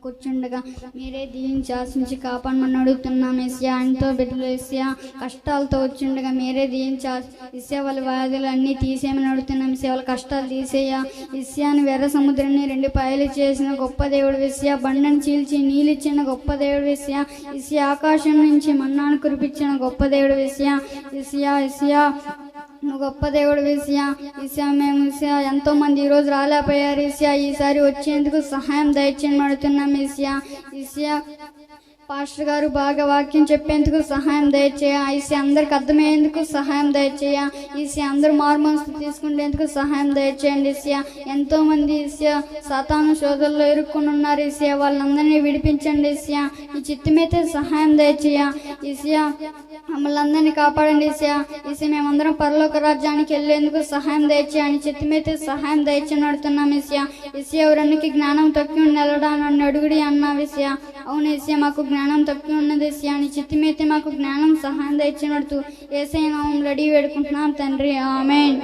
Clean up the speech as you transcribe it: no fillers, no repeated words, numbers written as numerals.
కూర్చుండగా మీరే దీవించి ఆశించి కాపాడమని అడుగుతున్నాం ఏసయ్యా. ఎంతో బిడ్డలు ఏసయ్యా కష్టాలతో వచ్చిండగా మీరే దీవించి ఏసయ్యా వాళ్ళ వ్యాధులు అన్నీ తీసేయమని అడుగుతున్నాం ఏసయ్యా. వాళ్ళ కష్టాలు తీసేయ్యా. ఏసయ్యాని ఎర్ర సముద్రాన్ని 2 పాయలు చేసిన గొప్ప దేవుడు ఏసయ్యా. బండను చీల్చి నీళ్ళు ఇచ్చిన గొప్ప దేవుడు ఏసయ్యా. ఏసయ్యా ఆకాశం నుంచి మన్నాను కురిపించిన గొప్ప దేవుడు ఏసయ్యా. ఏసయ్యా ఏసయ్యా నువ్వు గొప్ప దేవుడు ఏసయ్యా. ఏసయ్యా మేము ఏసయ్యా ఎంతో మంది ఈరోజు రాలేకపోయారు ఏసయ్యా. ఈసారి వచ్చేందుకు సహాయం దయచేయమని అడుగుతున్నాం ఏసయ్యా. ఏసయ్యా పాస్టర్ గారు బాగా వాక్యం చెప్పేందుకు సహాయం దయచేయ. ఈసీ అందరికి అర్థమయ్యేందుకు సహాయం దయచేయ. ఈసీ అందరూ మారుమనసు తీసుకునేందుకు సహాయం దయచేయండి ఈసీయా. ఎంతో మంది ఈసీయా సాతాను శోధనలో ఇరుక్కుని ఉన్నారు ఈసీయా. వాళ్ళందరినీ విడిపించండి ఈసీయా. ఈ చిత్తమైతే సహాయం దయచేయ ఈసీయా. మమ్మల్ని అందరినీ కాపాడండి ఈసీయా. ఈసీ మేమందరం పరలోక రాజ్యానికి వెళ్ళేందుకు సహాయం దయచేయని చిత్తమైతే సహాయం దయచేయని అడుగుతున్నాం ఈసీయా. ఈసీయా ఎవరన్నికి జ్ఞానం తక్కువ నిలడా నన్ను అడుగుడి అన్నావు ఈసీయా. అవును ఏసయ్యా మాకు జ్ఞానం తక్కువ ఉన్నది ఏసయ్యా. నీ చిత్తమైతే మాకు జ్ఞానం సహాయం దయచేయనడుతూ యేసయ్య నామములో అడిగి వేడుకుంటున్నాం తండ్రి. ఆమేన్.